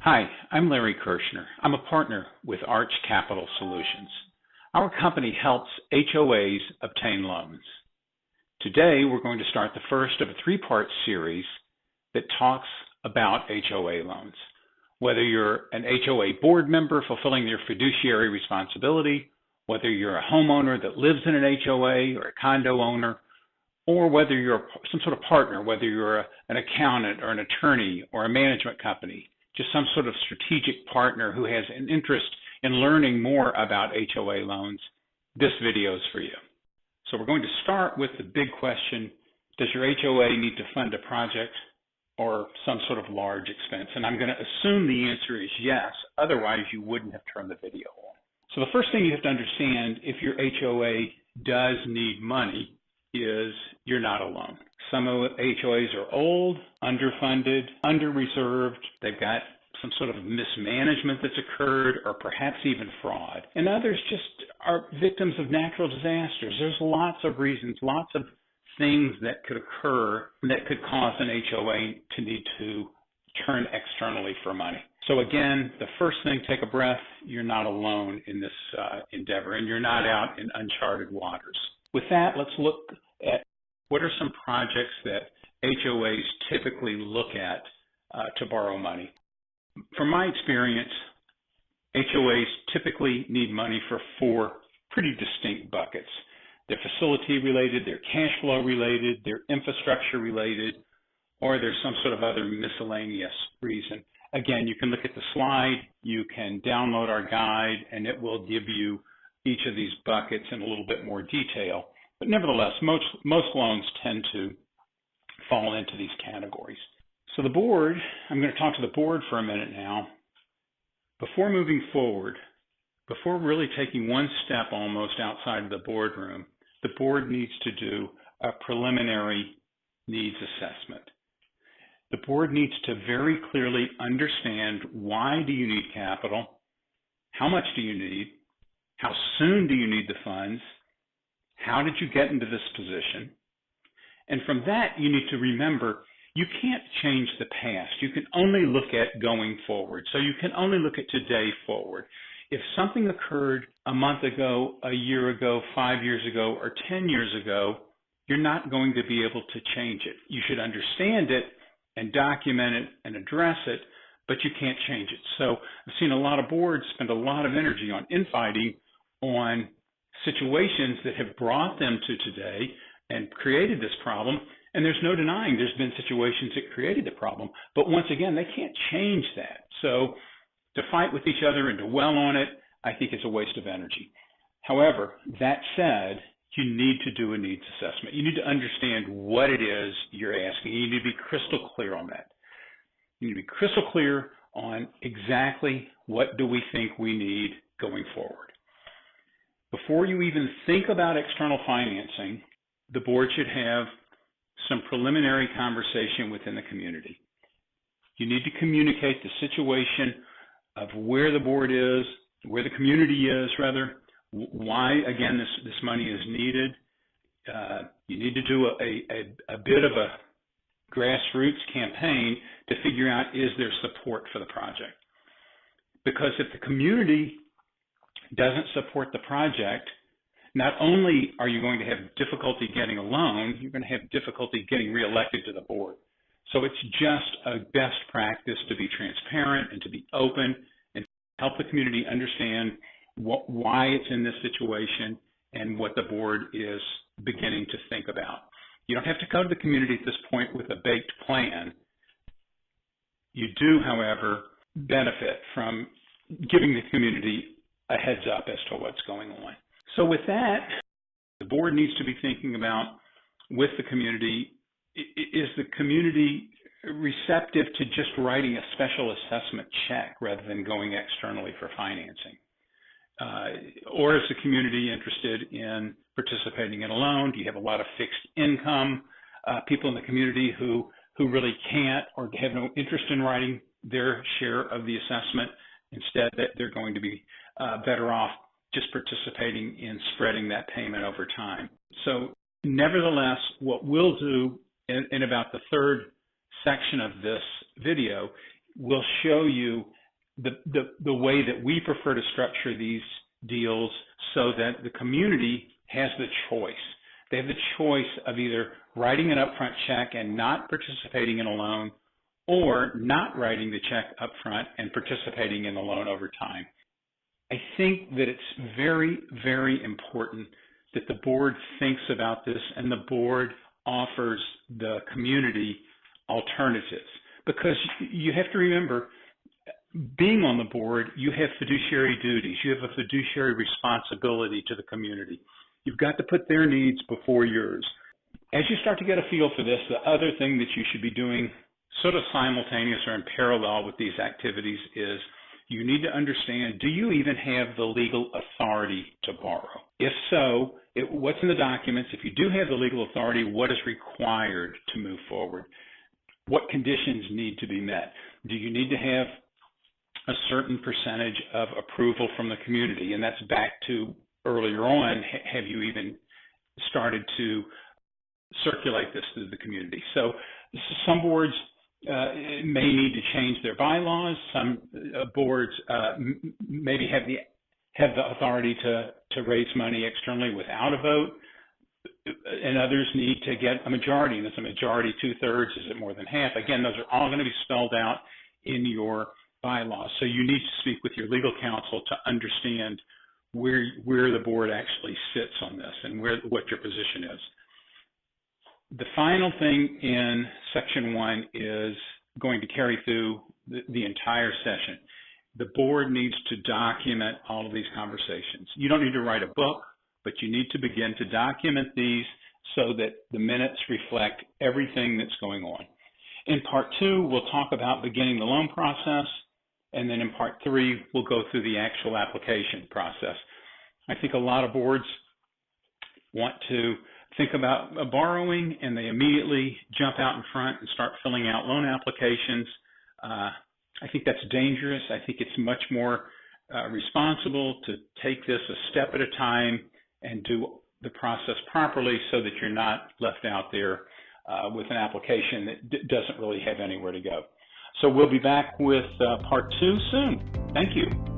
Hi, I'm Larry Kirshner. I'm a partner with Arch Capital Solutions. Our company helps HOAs obtain loans. Today, we're going to start the first of a three-part series that talks about HOA loans. Whether you're an HOA board member fulfilling their fiduciary responsibility, whether you're a homeowner that lives in an HOA or a condo owner, or whether you're some sort of partner, whether you're an accountant or an attorney or a management company, just some sort of strategic partner who has an interest in learning more about HOA loans, this video is for you. So we're going to start with the big question: does your HOA need to fund a project or some sort of large expense? And I'm going to assume the answer is yes, otherwise you wouldn't have turned the video on. So the first thing you have to understand if your HOA does need money is you're not alone. Some HOAs are old, underfunded, under-reserved. They've got some sort of mismanagement that's occurred or perhaps even fraud. And others just are victims of natural disasters. There's lots of reasons, lots of things that could occur that could cause an HOA to need to turn externally for money. So again, the first thing, take a breath. You're not alone in this endeavor, and you're not out in uncharted waters. With that, let's look at what are some projects that HOAs typically look at to borrow money. From my experience, HOAs typically need money for four pretty distinct buckets. They're facility related, they're cash flow related, they're infrastructure related, or there's some sort of other miscellaneous reason. Again, you can look at the slide, you can download our guide, and it will give you each of these buckets in a little bit more detail. But nevertheless, most loans tend to fall into these categories. So the board, I'm going to talk to the board for a minute now. Before moving forward, before really taking one step almost outside of the boardroom, the board needs to do a preliminary needs assessment. The board needs to very clearly understand, why do you need capital? How much do you need? How soon do you need the funds? How did you get into this position? And from that, you need to remember, you can't change the past. You can only look at going forward. So you can only look at today forward. If something occurred a month ago, a year ago, 5 years ago, or 10 years ago, you're not going to be able to change it. You should understand it and document it and address it, but you can't change it. So I've seen a lot of boards spend a lot of energy on infighting on situations that have brought them to today and created this problem. And there's no denying there's been situations that created the problem. But once again, they can't change that. So to fight with each other and to dwell on it, I think is a waste of energy. However, that said, you need to do a needs assessment. You need to understand what it is you're asking. You need to be crystal clear on that. You need to be crystal clear on exactly what do we think we need going forward. Before you even think about external financing, the board should have some preliminary conversation within the community. You need to communicate the situation of where the board is, where the community is, rather, why, again, this money is needed. You need to do a bit of a grassroots campaign to figure out, is there support for the project? Because if the community doesn't support the project, not only are you going to have difficulty getting a loan, you're going to have difficulty getting reelected to the board. So it's just a best practice to be transparent and to be open and help the community understand why it's in this situation and what the board is beginning to think about. You don't have to go to the community at this point with a baked plan. You do, however, benefit from giving the community a heads up as to what's going on. So with that, the board needs to be thinking about, with the community, is the community receptive to just writing a special assessment check rather than going externally for financing? Or is the community interested in participating in a loan? Do you have a lot of fixed income people in the community who really can't or have no interest in writing their share of the assessment? Instead, that they're going to be better off just participating in spreading that payment over time. So nevertheless, what we'll do in about the third section of this video we'll show you the way that we prefer to structure these deals so that the community has the choice. They have the choice of either writing an upfront check and not participating in a loan, or not writing the check upfront and participating in the loan over time. I think that it's very, very important that the board thinks about this and the board offers the community alternatives, because you have to remember, being on the board, you have fiduciary duties. You have a fiduciary responsibility to the community. You've got to put their needs before yours. As you start to get a feel for this, the other thing that you should be doing sort of simultaneous or in parallel with these activities is you need to understand, do you even have the legal authority to borrow? If so, what's in the documents? If you do have the legal authority, what is required to move forward? What conditions need to be met? Do you need to have a certain percentage of approval from the community? And that's back to earlier on, have you even started to circulate this through the community? So some boards may need to change their bylaws. Some boards maybe have the authority to raise money externally without a vote, and others need to get a majority. And it's a majority, 2/3, is it more than half? Again, those are all going to be spelled out in your bylaws. So you need to speak with your legal counsel to understand where the board actually sits on this and what your position is. The final thing in section 1 is going to carry through the entire session. The board needs to document all of these conversations. You don't need to write a book, but you need to begin to document these so that the minutes reflect everything that's going on. In part 2, we'll talk about beginning the loan process, and then in part 3, we'll go through the actual application process. I think a lot of boards want to think about borrowing and they immediately jump out in front and start filling out loan applications. I think that's dangerous. I think it's much more responsible to take this a step at a time and do the process properly so that you're not left out there with an application that doesn't really have anywhere to go. So we'll be back with part 2 soon. Thank you.